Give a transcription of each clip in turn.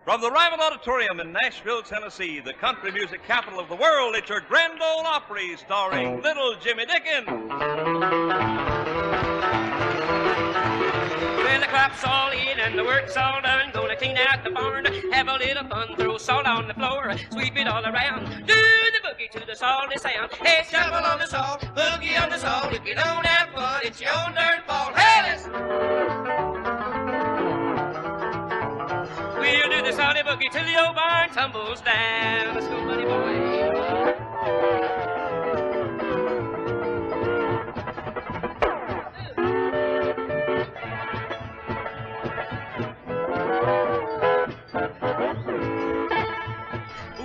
From the Ryman Auditorium in Nashville, Tennessee, the country music capital of the world, it's your Grand Ole Opry starring Little Jimmy Dickens. Well, the crop's all in and the work's all done. Gonna clean out the barn, have a little fun, throw salt on the floor, sweep it all around. Do the boogie to the salty sound. Hey, shuffle on the salt, boogie on the salt. If you don't have fun, it's your own darn fault. Hey, listen! We'll do the salty boogie till the old barn tumbles down. Let's go, buddy boy.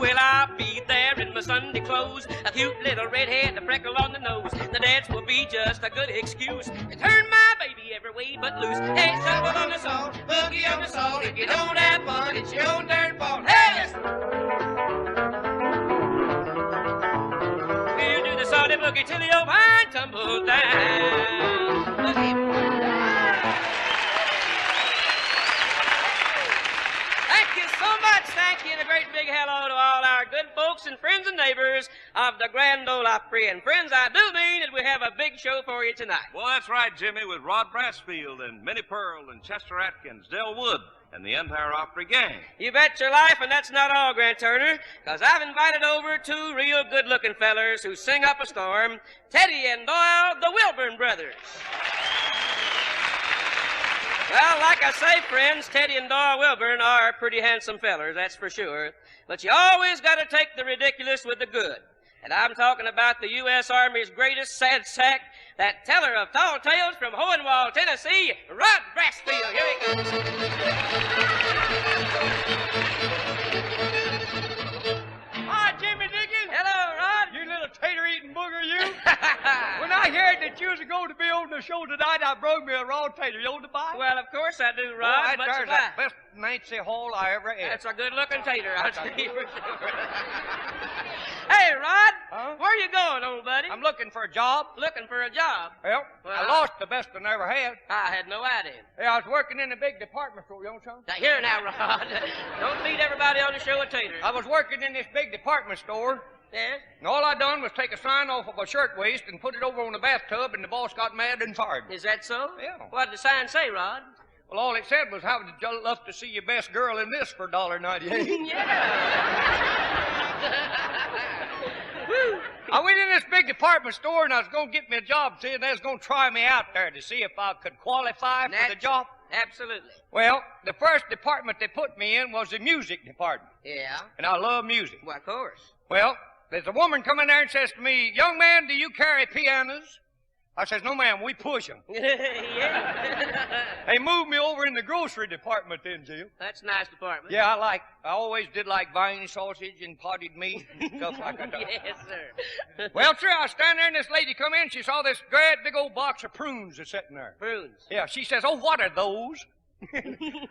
Well, I'll be there in my Sunday clothes, a cute little redhead, a freckle on the nose. The dance will be just a good excuse to turn my baby every way but loose. Hey, shuffle on the salt, boogie on the salt. If you don't have fun, it's your own darn fault. Hey, listen! We'll do the salty boogie till the old barn tumbles down. Boogie. Thank you so much. Thank you, and a great big hello to all our good folks and friends and neighbors of the Grand Ole Opry. And friends, I do mean that we have a big show for you tonight. Well, that's right, Jimmy, with Rod Brassfield and Minnie Pearl and Chester Atkins, Del Wood, and the entire Opry gang. You bet your life, and that's not all, Grant Turner, because I've invited over two real good-looking fellers who sing up a storm, Teddy and Doyle, the Wilburn brothers. Well, like I say, friends, Teddy and Doyle Wilburn are pretty handsome fellers, that's for sure. But you always got to take the ridiculous with the good. And I'm talking about the U.S. Army's greatest sad sack, that teller of tall tales from Hohenwald, Tennessee, Rod Brassfield. Here he comes. Hi, Jimmy Dickens. Hello, Rod. You little tater-eating booger, you. When I heard that you was going to be on the show tonight, I broke me a raw tater. You want to buy? Well, of course I do, Rod. Well, that's the best Nancy Hall I ever ate. That's a good-looking tater, I'll tell you for sure. Hey, Rod, where you going, old buddy? I'm looking for a job. Looking for a job? Well, I lost the best I never had. I had no idea. Yeah, I was working in a big department store, you know, son? Now, here now, Rod. Don't feed everybody on the show a tater. I was working in this big department store. Yes? And all I done was take a sign off of a shirtwaist and put it over on the bathtub, and the boss got mad and fired me. Is that so? Yeah. What did the sign say, Rod? Well, all it said was, how would you love to see your best girl in this for $1.98? Yeah. I went in this big department store, and I was going to get me a job, see, and they was going to try me out there to see if I could qualify for the job. Absolutely. Well, the first department they put me in was the music department. Yeah? And I love music. Well, of course. Well, there's a woman come in there and says to me, "Young man, do you carry pianos?" I says, "No, ma'am, we push them." Yeah. They moved me over in the grocery department then, Jill. That's a nice department. Yeah, I always did like vine sausage and potted meat and stuff like that. Yes, sir. Well, sir, I was standing there and this lady come in. She saw this great big old box of prunes that's sitting there. Prunes. Yeah, she says, "Oh, what are those?"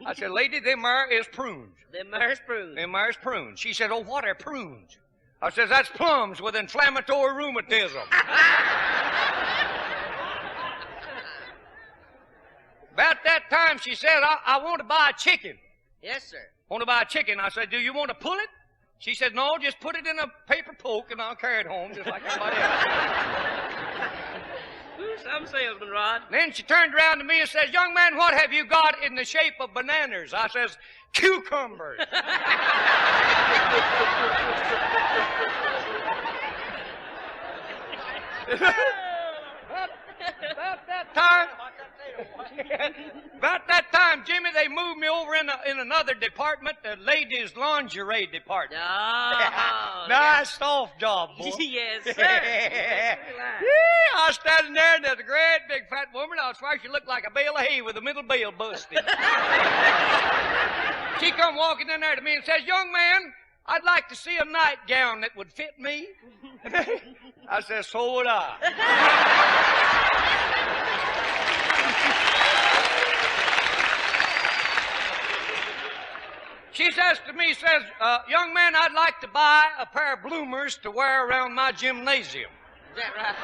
I said, "Lady, them there is prunes." Them there's prunes. Them there's prunes. She said, "Oh, what are prunes?" I says, "That's plums with inflammatory rheumatism." About that time, she said, I want to buy a chicken. Yes, sir. Want to buy a chicken. I said, "Do you want to pull it?" She said, "No, just put it in a paper poke and I'll carry it home just like everybody else." Ooh, some salesman, Rod. Then she turned around to me and says, "Young man, what have you got in the shape of bananas?" I says, "Cucumbers." About that time, Jimmy, they moved me over in another department, the ladies' lingerie department. Oh, nice soft job, boy. Yes, sir. Yeah, I was standing there, and there's a great big fat woman. I swear she looked like a bale of hay with the middle bale busted. She come walking in there to me and says, "Young man, I'd like to see a nightgown that would fit me." I said, "So would I." She says to me, "Young man, I'd like to buy a pair of bloomers to wear around my gymnasium." Is that right?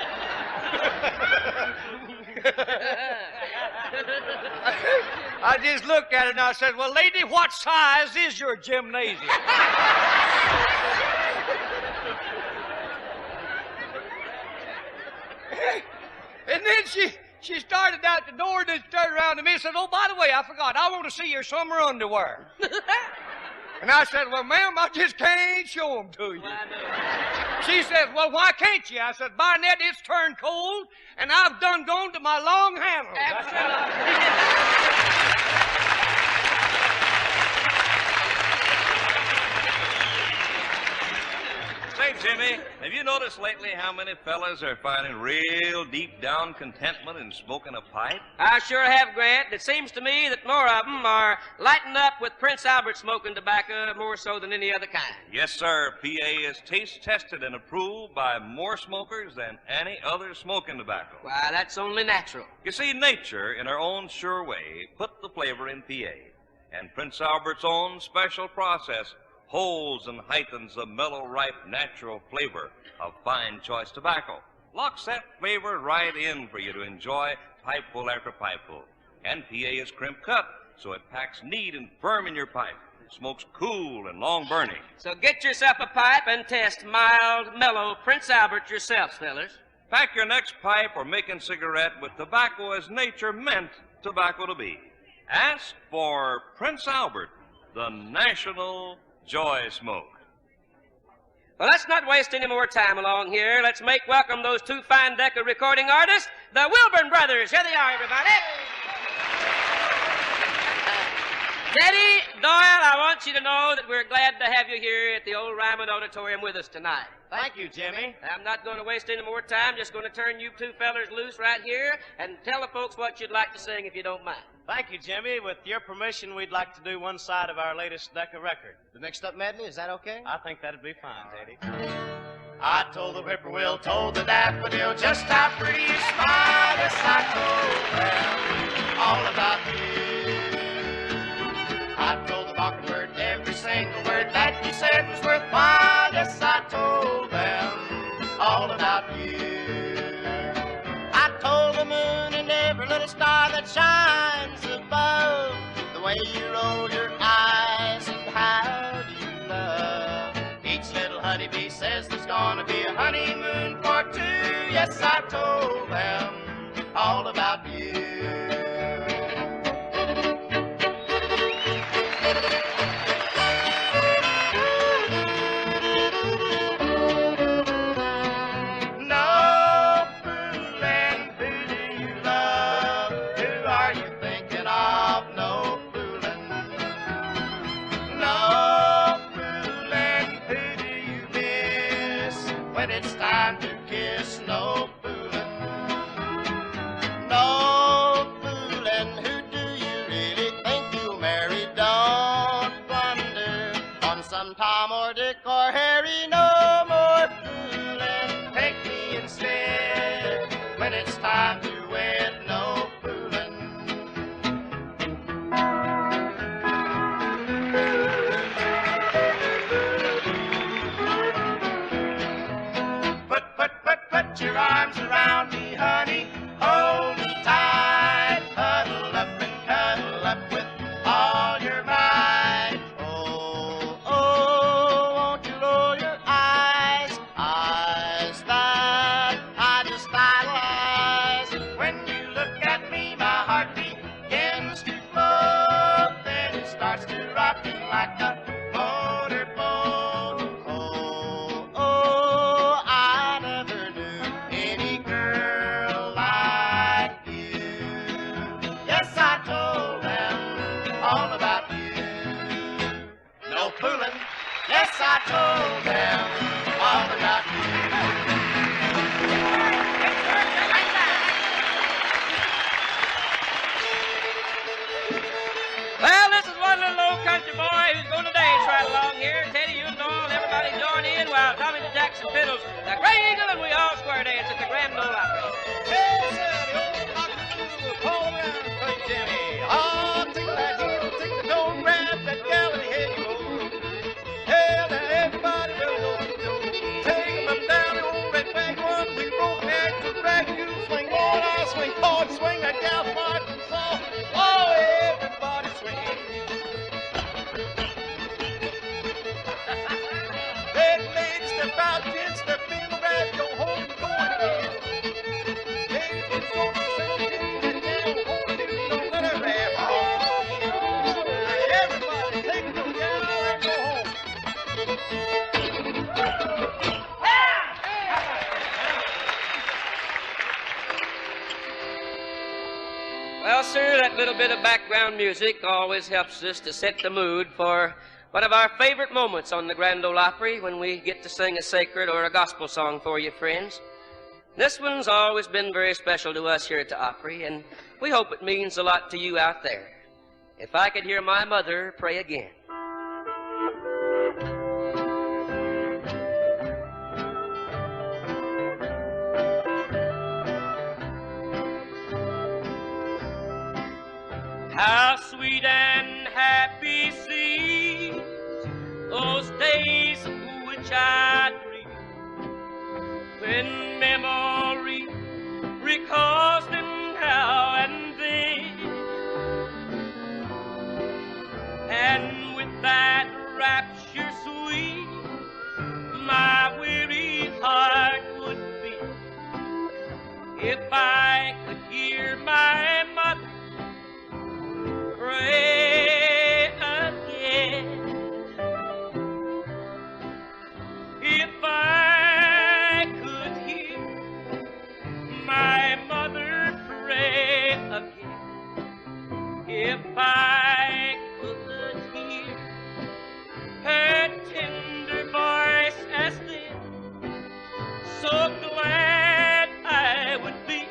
I just looked at her and I said, well, lady, what size is your gymnasium? And then she started out the door and then turned around to me and said, oh, by the way, I forgot. I want to see your summer underwear. And I said, well, ma'am, I just can't show them to you. She said, well, why can't you? I said, Barnett, it's turned cold, and I've done gone to my long handles. Say, Jimmy, have you noticed lately how many fellas are finding real deep down contentment in smoking a pipe? I sure have, Grant. It seems to me that more of them are lighting up with Prince Albert smoking tobacco more so than any other kind. Yes, sir. PA is taste tested and approved by more smokers than any other smoking tobacco. Why, that's only natural. You see, nature, in her own sure way, put the flavor in PA. And Prince Albert's own special process holds and heightens the mellow, ripe, natural flavor of fine choice tobacco. Locks that flavor right in for you to enjoy pipeful after pipeful. And PA is crimp cut, so it packs neat and firm in your pipe. Smokes cool and long burning. So get yourself a pipe and test mild, mellow Prince Albert yourselves, fellas. Pack your next pipe or making cigarette with tobacco as nature meant tobacco to be. Ask for Prince Albert, the national joy smoke. Well, let's not waste any more time along here. Let's make welcome those two fine Decca recording artists, the Wilburn Brothers. Here they are, everybody. Teddy, Doyle, I want you to know that we're glad to have you here at the old Ryman Auditorium with us tonight. Thank you, Jimmy. I'm not going to waste any more time. Just going to turn you two fellers loose right here and tell the folks what you'd like to sing if you don't mind. Thank you, Jimmy. With your permission, we'd like to do one side of our latest Decca record. The mixed up medley, is that okay? I think that'd be fine, Teddy. I told the whippoorwill, told the daffodil just how pretty you smile. Yes, I told them all about you. I told the mockingbird every single word that you said was worthwhile. Yes, I told them all about you. I told the moon and every little star that shines above the way you roll your eyes and how do you love. Each little honeybee says there's gonna be a honeymoon for two. Yes, I told them all about you. Tom or Dick or Harry, no more fooling. Take me instead when it's time to wed, no fooling. Put your arms around me, honey. Hold me tight. Huddle up and cuddle up with all your might. Like a motorboat. Oh, oh, I never knew any girl like you. Yes, I told them all about you. No fooling. Yes, I told them all about you. Well, this is one little old country boy who's going to dance right along here. Teddy, you and Doyle, everybody join in while Tommy Jackson fiddles the Great Eagle and we all square dance at the Grand Ole Opry. Hey, the old cockatoo will call around for Jimmy. Oh, tickle that heel, tickle the toe, grab that gal in the head, you go. Hey, now everybody will go. Take him up down the old red wagon, we broke neck to drag you. Swing, Lord, I swing, Lord, swing that gal, Mark, and Saul. that little bit of background music always helps us to set the mood for one of our favorite moments on the Grand Ole Opry, when we get to sing a sacred or a gospel song for you, friends. This one's always been very special to us here at the Opry, and we hope it means a lot to you out there. If I could hear my mother pray again. How sweet and happy seems those days of which I dream, when memory recalls them now and then, and with that rapture sweet, my weary heart would beat, if I could hear my mother pray again. If I could hear my mother pray again. If I could hear her tender voice as then, so glad I would be.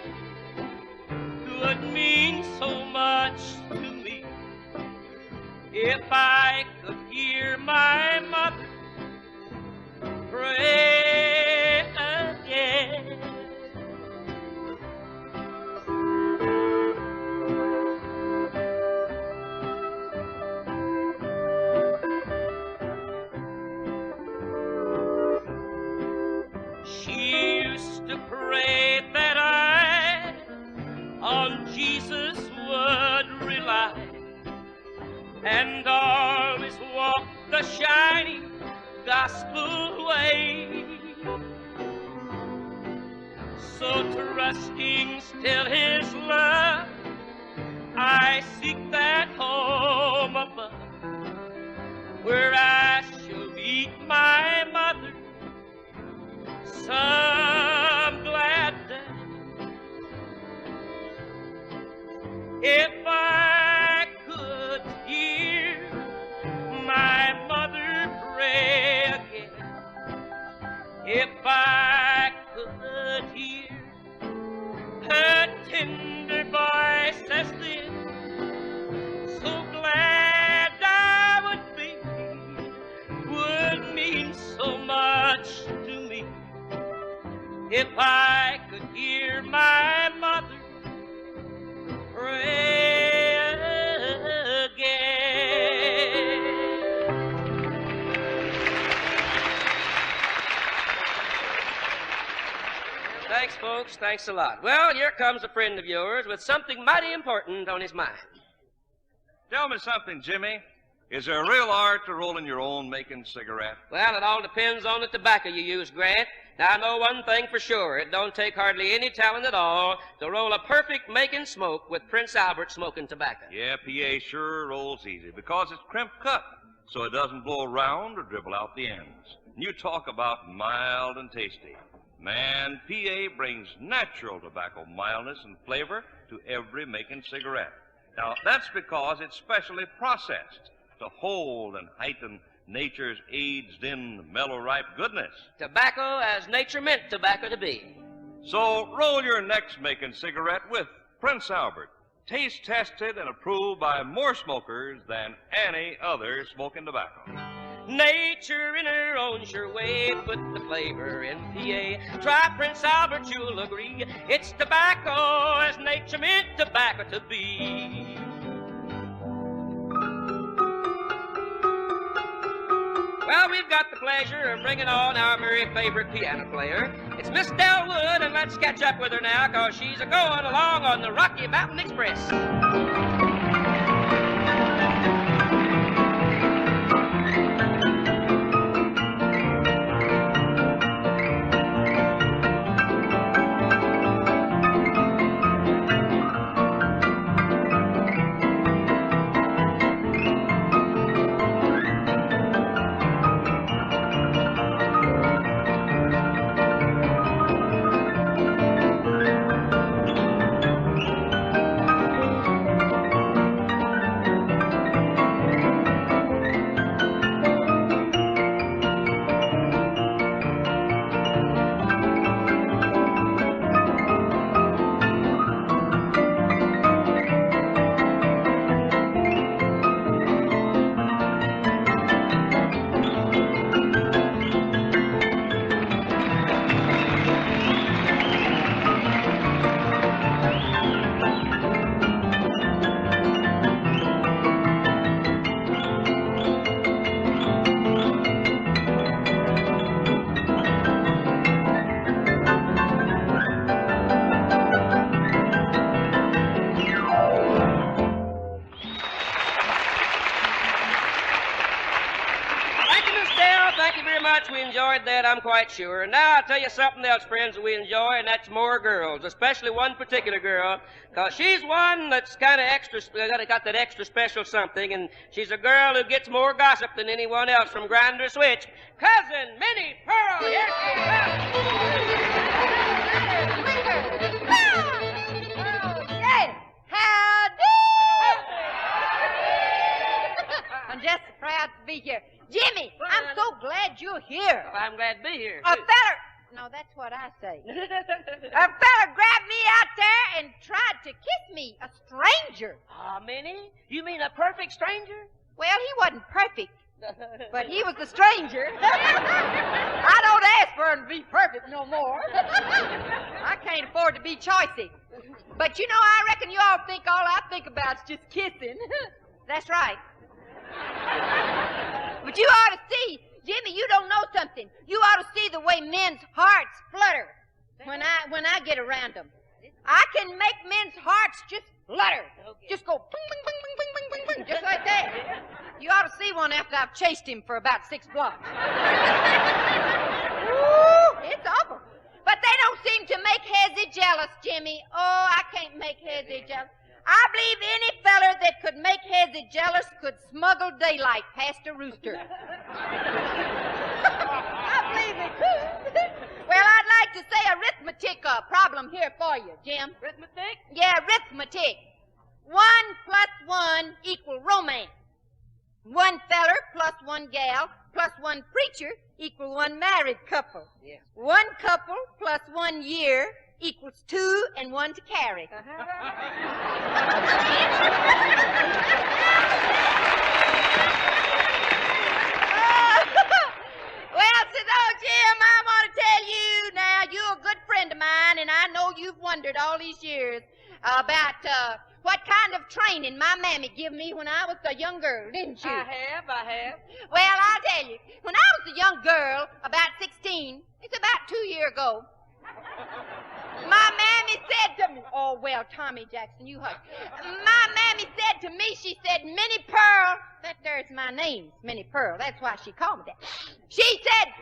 It would mean so much to me if I could hear my mother pray again. She used to pray that I on Jesus would rely, and always walk the shining gospel way, so trusting still his love, I seek that home above, where I shall meet my mother some glad day. If I could hear my mother pray again, if I could hear her tender voice as then, so glad I would be, would mean so much to me, if I could hear my mother pray again. Thanks, folks. Thanks a lot. Well, here comes a friend of yours with something mighty important on his mind. Tell me something, Jimmy. Is there a real art to rolling your own making cigarette? Well, it all depends on the tobacco you use, Grant. Now, I know one thing for sure. It don't take hardly any talent at all to roll a perfect making smoke with Prince Albert smoking tobacco. Yeah, PA sure rolls easy because it's crimp cut, so it doesn't blow around or dribble out the ends. And you talk about mild and tasty. Man, PA brings natural tobacco mildness and flavor to every making cigarette. Now, that's because it's specially processed to hold and heighten nature's aged-in, mellow-ripe goodness. Tobacco as nature meant tobacco to be. So roll your next making cigarette with Prince Albert, taste tested and approved by more smokers than any other smoking tobacco. Nature in her own sure way put the flavor in PA. Try Prince Albert, you'll agree. It's tobacco as nature meant tobacco to be. Well, we've got the pleasure of bringing on our very favorite piano player. It's Miss Del Wood, and let's catch up with her now, because she's a-going along on the Rocky Mountain Express. very much. We enjoyed that, I'm quite sure. And now I'll tell you something else, friends, that we enjoy, and that's more girls, especially one particular girl, because she's one that's kind of extra, got that extra special something, and she's a girl who gets more gossip than anyone else from Grinder Switch. Cousin Minnie Pearl, here she Oh, yeah. Howdy! I'm just proud to be here. Jimmy, I'm so glad you're here. I'm glad to be here. A feller... No, that's what I say. A feller grabbed me out there and tried to kiss me, a stranger. Ah, Minnie? You mean a perfect stranger? Well, he wasn't perfect, but he was a stranger. I don't ask for him to be perfect no more. I can't afford to be choicy. But you know, I reckon you all think all I think about is just kissing. That's right. But you ought to see, Jimmy, you don't know something. You ought to see the way men's hearts flutter when I get around them. I can make men's hearts just flutter. Okay. Just go bing, bing, bing, bing, bing, bing, bing, just like that. You ought to see one after I've chased him for about 6 blocks. Ooh, it's awful. But they don't seem to make Hezzy jealous, Jimmy. Oh, I can't make Hezzy jealous. I believe any feller that could make Hezzy jealous could smuggle daylight past a rooster. I believe it could. Well, I'd like to say arithmetic problem here for you, Jim. Arithmetic? Yeah, arithmetic. 1 plus 1 equal romance. 1 feller plus 1 gal plus 1 preacher equal 1 married couple. Yes. 1 couple plus 1 year equals 2 and 1 to carry. Uh-huh. Well, says, oh, Jim, I want to tell you now, you're a good friend of mine, and I know you've wondered all these years about what kind of training my mammy give me when I was a young girl, didn't you? I have. Well, I'll tell you, when I was a young girl, about 16, it's about 2 years ago, my mammy said to me, oh, well, Tommy Jackson, you hush. My mammy said to me, she said, Minnie Pearl, that there's my name, Minnie Pearl. That's why she called me that. She said,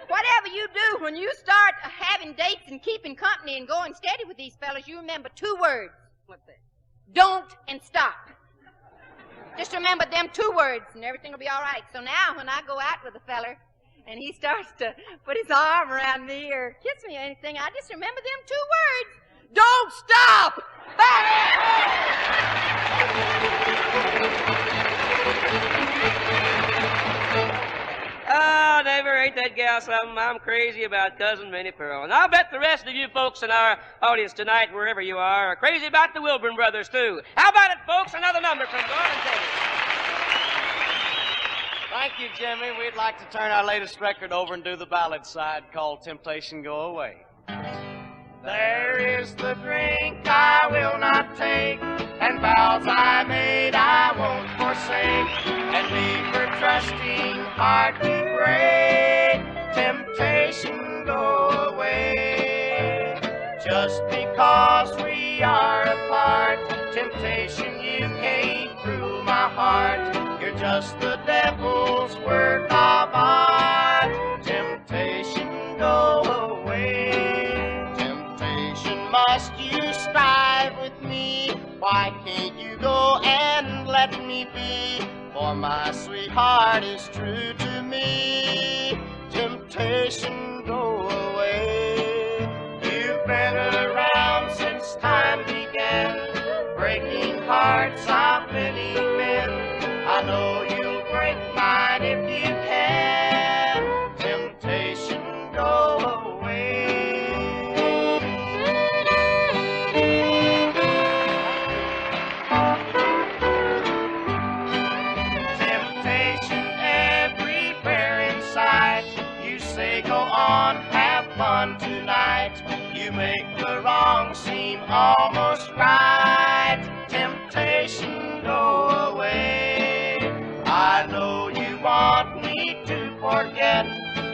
whatever you do when you start having dates and keeping company and going steady with these fellas, you remember 2 words. What's that? Don't and stop. Just remember them 2 words and everything will be all right. So now when I go out with a feller, and he starts to put his arm around me or kiss me or anything, I just remember them 2 words. Don't stop! Oh, neighbor, ain't that gal something? I'm crazy about Cousin Minnie Pearl. And I'll bet the rest of you folks in our audience tonight, wherever you are crazy about the Wilburn brothers, too. How about it, folks? Another number from Gordon Taylor. Thank you, Jimmy. We'd like to turn our latest record over and do the ballad side called Temptation Go Away. There is the drink I will not take, and vows I made I won't forsake, and leave her trusting heart to break. Temptation go away. Just because we are apart, temptation, you can't rule my heart. You're just the devil's work of art. Temptation go away. Temptation, must you strive with me? Why can't you go and let me be? For my sweetheart is true to me. Temptation go away. You've been around since time began, breaking hearts of many men. I know you'll break mine if you can. Temptation go away. Temptation everywhere in sight. You say go on, have fun tonight. You make the wrong seem almost right. Temptation go away. I know you want me to forget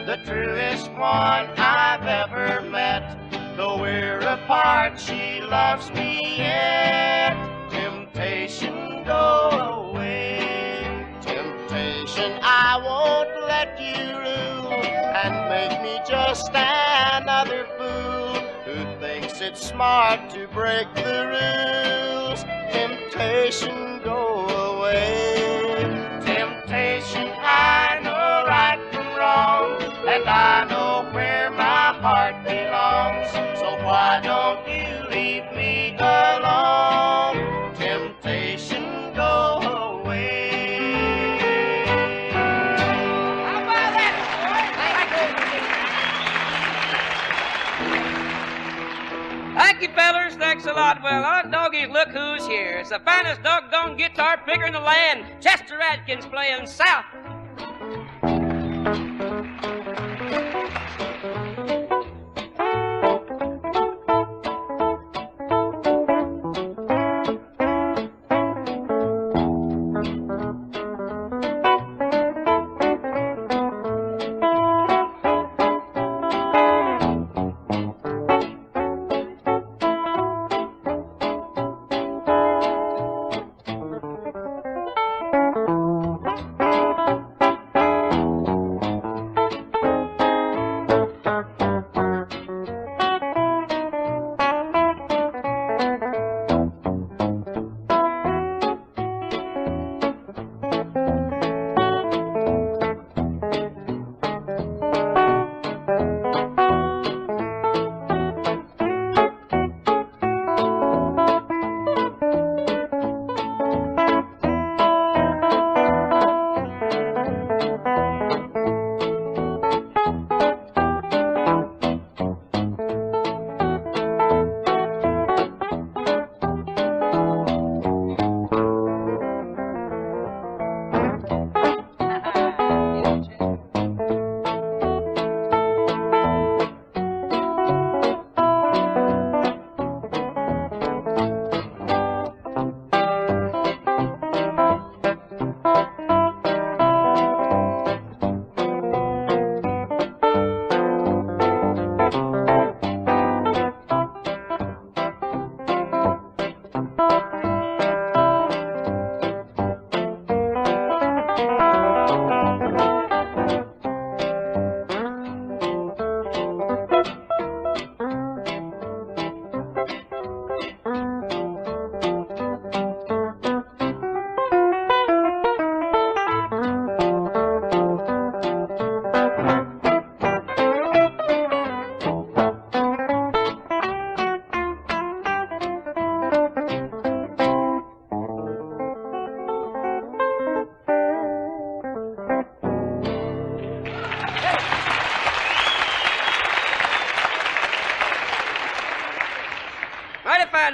the truest one I've ever met. Though we're apart, she loves me yet. Temptation go away. Temptation, I won't let you rule and make me just another fool who thinks it's smart to break the rules. Temptation, go away. Temptation, I know right from wrong, and I know where my heart belongs. So why don't you leave me alone? Temptation, go away. How about that, boy? Thank you, fellers. Thanks a lot. Well, hot doggies, look who's here. It's the finest doggone guitar picker in the land, Chester Atkins playing South.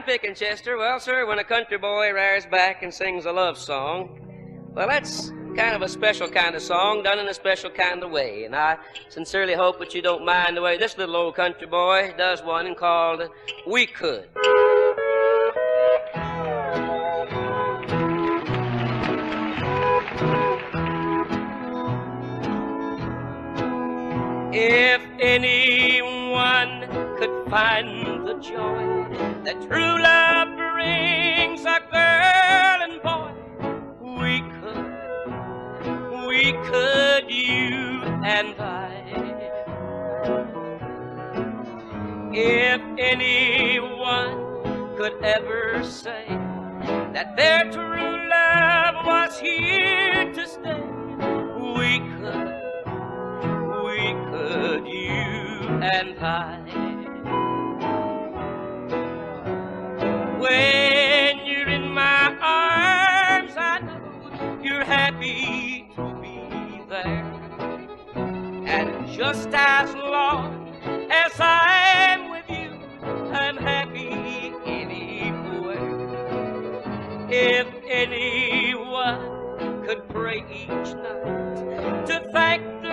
Picking, Chester. Well, sir, when a country boy rears back and sings a love song, well, that's kind of a special kind of song done in a special kind of way. And I sincerely hope that you don't mind the way this little old country boy does one called We Could. If anyone could find the joy that true love brings a girl and boy, we could, you and I. If anyone could ever say that their true love was here to stay, we could, you and I. When you're in my arms, I know you're happy to be there. And just as long as I'm with you, I'm happy anywhere. If anyone could pray each night to thank the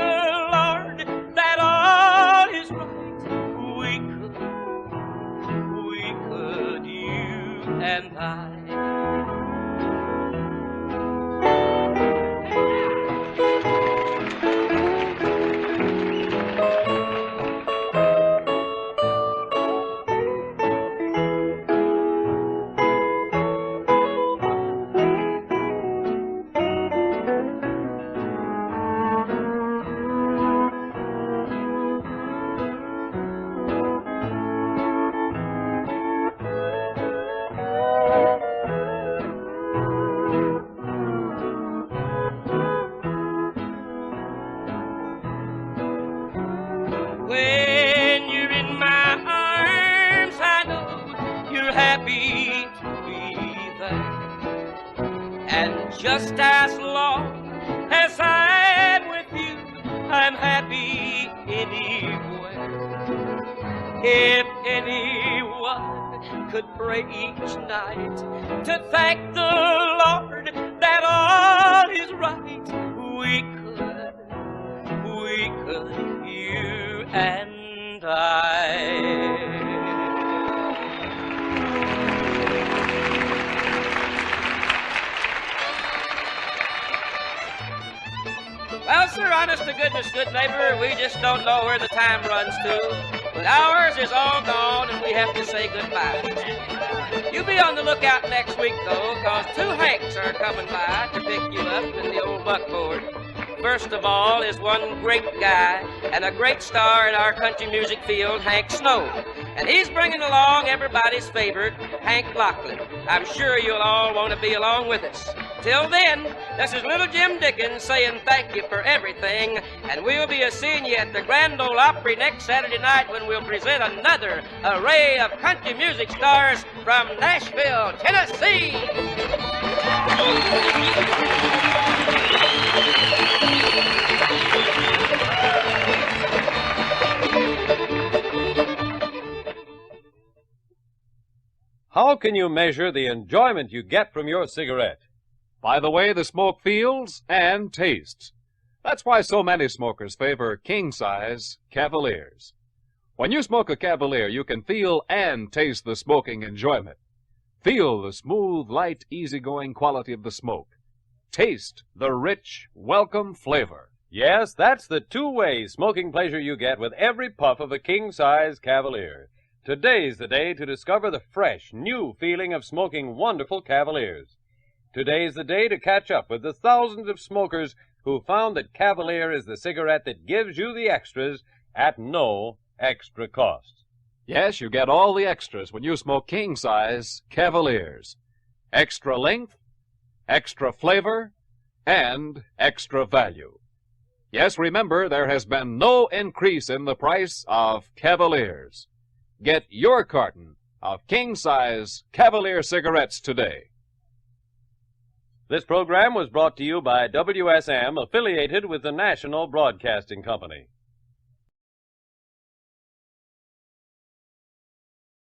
Lord that all is right, we could, you and I. just as long as I'm with you, I'm happy anywhere. If anyone could pray each night to thank the Lord that all is right, we could, you and I. Well, sir, honest to goodness, good neighbor, we just don't know where the time runs to. But ours is all gone, and we have to say goodbye. You be on the lookout next week, though, 'cause 2 Hanks are coming by to pick you up in the old buckboard. First of all is one great guy and a great star in our country music field, Hank Snow. And he's bringing along everybody's favorite, Hank Lachlan. I'm sure you'll all want to be along with us. Till then, this is little Jim Dickens saying thank you for everything, and we'll be seeing you at the Grand Ole Opry next Saturday night when we'll present another array of country music stars from Nashville, Tennessee. How can you measure the enjoyment you get from your cigarette? By the way the smoke feels and tastes. That's why so many smokers favor king-size Cavaliers. When you smoke a Cavalier, you can feel and taste the smoking enjoyment. Feel the smooth, light, easygoing quality of the smoke. Taste the rich, welcome flavor. Yes, that's the two-way smoking pleasure you get with every puff of a king-size Cavalier. Today's the day to discover the fresh, new feeling of smoking wonderful Cavaliers. Today's the day to catch up with the thousands of smokers who found that Cavalier is the cigarette that gives you the extras at no extra cost. Yes, you get all the extras when you smoke king-size Cavaliers. Extra length, extra flavor, and extra value. Yes, remember, there has been no increase in the price of Cavaliers. Get your carton of king-size Cavalier cigarettes today. This program was brought to you by WSM, affiliated with the National Broadcasting Company.